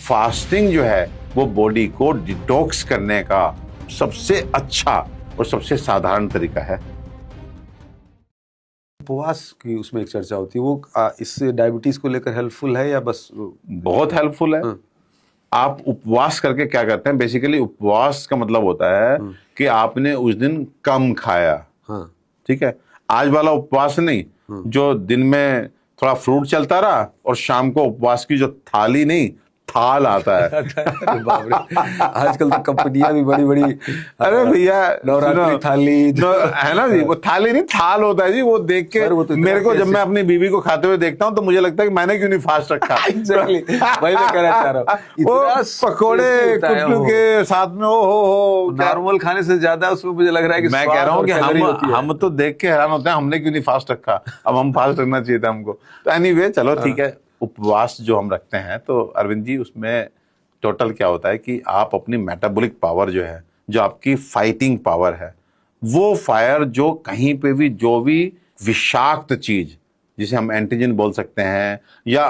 Fasting जो है वो बॉडी को डिटॉक्स करने का सबसे अच्छा और सबसे साधारण तरीका है। उपवास की उसमें एक चर्चा होती है, वो इससे डायबिटीज को लेकर हेल्पफुल है या बस? बहुत हेल्पफुल है। आप उपवास करके क्या करते हैं, बेसिकली उपवास का मतलब होता है कि आपने उस दिन कम खाया। ठीक है, आज वाला उपवास नहीं जो दिन में थोड़ा फ्रूट चलता रहा और शाम को उपवास की जो थाली नहीं थाल आता है। आजकल तो कंपनियां भी बड़ी बड़ी, अरे भैया नवरात्रि थाली है ना जी, वो थाली नहीं थाल होता है जी। वो देख के तो मेरे को, जब मैं अपनी बीवी को खाते हुए देखता हूँ तो मुझे लगता है कि मैंने क्यों नहीं फास्ट रखा। Exactly, वही मैं कहना चाह रहा हूँ। वो पकोड़े कुटू के साथ में हो नॉर्मल खाने से ज्यादा उसमें मुझे लग रहा है कि मैं कह रहा हूँ कि हम तो देख के हैरान होते हैं, हमने क्यों नहीं फास्ट रखा, अब हम फास्ट रखना चाहिए था हमको। तो एनीवे चलो ठीक है, उपवास जो हम रखते हैं तो अरविंद जी उसमें टोटल क्या होता है कि आप अपनी मेटाबॉलिक पावर जो है, जो आपकी फाइटिंग पावर है, वो फायर जो कहीं पे भी जो भी विषाक्त चीज जिसे हम एंटीजन बोल सकते हैं या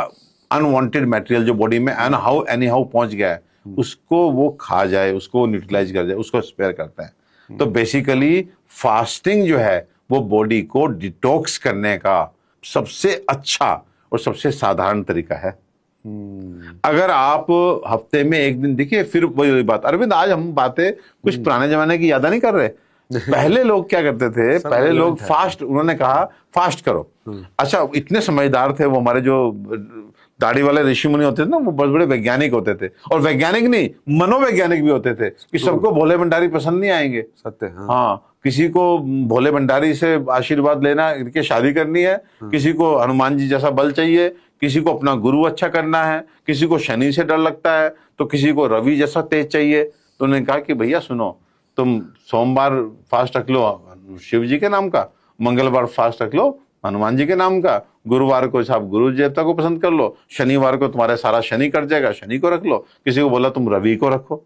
अनवांटेड मटेरियल जो बॉडी में एनी हाउ पहुंच गया है, उसको वो खा जाए, उसको न्यूट्रलाइज कर जाए, उसको स्पेयर करते हैं। तो बेसिकली फास्टिंग जो है वो बॉडी को डिटॉक्स करने का सबसे अच्छा और सबसे साधारण तरीका है। अगर आप हफ्ते में एक दिन, देखिए फिर वही बात अरविंद, आज हम बातें कुछ पुराने जमाने की याद नहीं कर रहे। पहले लोग क्या करते थे, पहले लोग फास्ट, उन्होंने कहा फास्ट करो। अच्छा, इतने समझदार थे वो हमारे जो दाढ़ी वाले ऋषि मुनि होते थे ना, वो बड़े बड़े वैज्ञानिक होते थे, और वैज्ञानिक नहीं मनोवैज्ञानिक भी होते थे कि सबको भोले भंडारी पसंद नहीं आएंगे। सत्य। हाँ, किसी को भोले भंडारी से आशीर्वाद लेना, इनके शादी करनी है, किसी को हनुमान जी जैसा बल चाहिए, किसी को अपना गुरु अच्छा करना है, किसी को शनि से डर लगता है, तो किसी को रवि जैसा तेज चाहिए। तो उन्होंने कहा कि भैया सुनो, तुम सोमवार फास्ट रख लो शिव जी के नाम का, मंगलवार फास्ट रख लो हनुमान जी के नाम का, गुरुवार को साहब गुरु देवता को पसंद कर लो, शनिवार को तुम्हारे सारा शनि कट जाएगा, शनि को रख लो, किसी को बोला तुम रवि को रखो।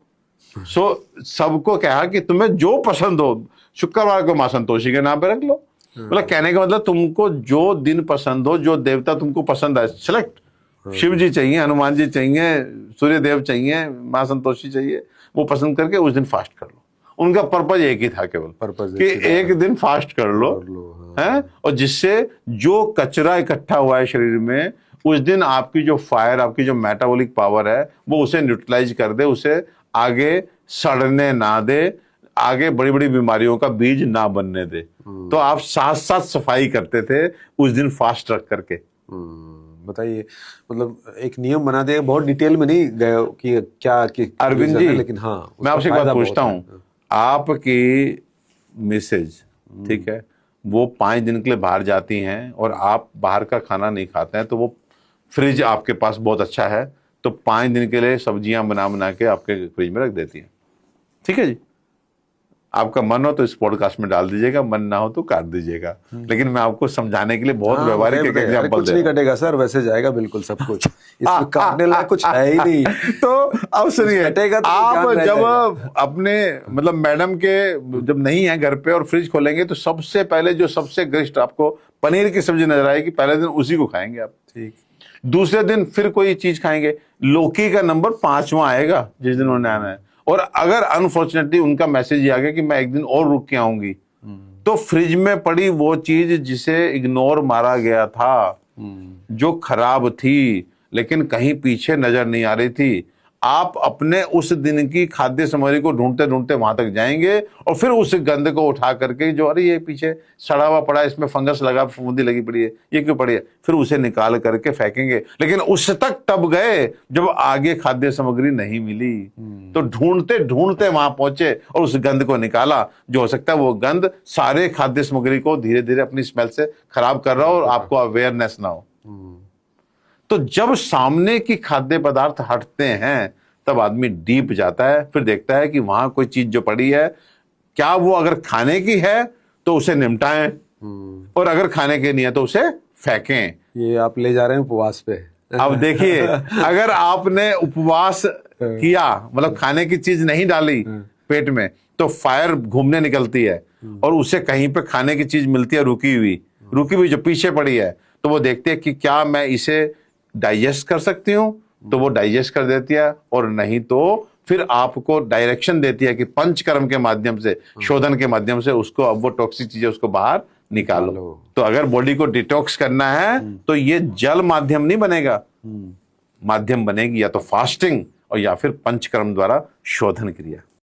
सबको कहा कि तुम्हें जो पसंद हो, शुक्रवार को मां संतोषी के नाम पे रख लो। मतलब कहने का मतलब तुमको जो दिन पसंद हो, जो देवता तुमको पसंद है, सिलेक्ट। शिव जी चाहिए, हनुमान जी चाहिए, सूर्य देव चाहिए, मां संतोषी चाहिए, वो पसंद करके उस दिन फास्ट कर लो। उनका पर्पज एक ही था, केवल पर्पज कि एक दिन फास्ट कर लो, है, और जिससे जो कचरा इकट्ठा हुआ है शरीर में, उस दिन आपकी जो फायर, आपकी जो मेटाबॉलिक पावर है, वो उसे न्यूट्रलाइज कर दे, उसे आगे सड़ने ना दे, आगे बड़ी बड़ी बीमारियों का बीज ना बनने दे। तो आप साथ साथ सफाई करते थे उस दिन फास्ट रख करके। बताइए, मतलब एक नियम बना दिया, बहुत डिटेल में नहीं गए कि क्या कि अरविंद जी, लेकिन हाँ, मैं आपसे एक बात पूछता हूँ, आपकी मिसेज, ठीक है, वो 5 दिन के लिए बाहर जाती हैं और आप बाहर का खाना नहीं खाते हैं, तो वो फ्रिज आपके पास बहुत अच्छा है, तो 5 दिन के लिए सब्जियां बना बना के आपके फ्रिज में रख देती हैं। ठीक है जी, आपका मन हो तो इस पॉडकास्ट में डाल दीजिएगा, मन ना हो तो काट दीजिएगा, लेकिन मैं आपको समझाने के लिए बहुत व्यवहारिक एग्जांपल दे रहा हूं। कुछ नहीं कटेगा सर, वैसे जाएगा बिल्कुल सब कुछ, इसमें काटने लायक कुछ है ही नहीं। तो अब सुनिए, आप जब अपने मतलब मैडम के जब नहीं है घर पे और फ्रिज खोलेंगे, तो सबसे पहले जो सबसे गरिष्ठ आपको पनीर की सब्जी नजर आएगी, पहले दिन उसी को खाएंगे आप। ठीक, दूसरे दिन फिर कोई चीज खाएंगे, लौकी का नंबर 5वां आएगा जिस दिन उन्होंने आना है। और अगर अनफॉर्चुनेटली उनका मैसेज आ गया कि मैं एक दिन और रुक के आऊंगी, तो फ्रिज में पड़ी वो चीज जिसे इग्नोर मारा गया था, जो खराब थी लेकिन कहीं पीछे नजर नहीं आ रही थी, आप अपने उस दिन की खाद्य सामग्री को ढूंढते ढूंढते वहां तक जाएंगे और फिर उस गंद को उठा करके, जो अरे ये पीछे सड़ा हुआ पड़ा है, इसमें फंगस लगा, फफूंदी लगी पड़ी है, ये क्यों पड़ी है, फिर उसे निकाल करके फेंकेंगे। लेकिन उस तक तब गए जब आगे खाद्य सामग्री नहीं मिली, तो ढूंढते ढूंढते वहां पहुंचे और उस गंद को निकाला। जो हो सकता है वो गंद सारे खाद्य सामग्री को धीरे धीरे अपनी स्मेल से खराब कर रहा हो और आपको अवेयरनेस ना हो। तो जब सामने की खाद्य पदार्थ हटते हैं, तब आदमी डीप जाता है, फिर देखता है कि वहां कोई चीज जो पड़ी है, क्या वो अगर खाने की है तो उसे निपटाएं, और अगर खाने की नहीं है तो उसे फेंकें। ये आप ले जा रहे हैं उपवास पे। अब देखिए, अगर आपने उपवास किया, मतलब खाने की चीज नहीं डाली पेट में, तो फायर घूमने निकलती है और उसे कहीं पे खाने की चीज मिलती है, रुकी हुई जो पीछे पड़ी है, तो वो देखते हैं कि क्या मैं इसे डाइजेस्ट कर सकती हूँ, तो वो डाइजेस्ट कर देती है, और नहीं तो फिर आपको डायरेक्शन देती है कि पंचकर्म के माध्यम से, शोधन के माध्यम से उसको, अब वो टॉक्सिक चीजें उसको बाहर निकालो। तो अगर बॉडी को डिटॉक्स करना है तो ये जल माध्यम नहीं बनेगा, माध्यम बनेगी या तो फास्टिंग और या फिर पंचकर्म द्वारा शोधन क्रिया।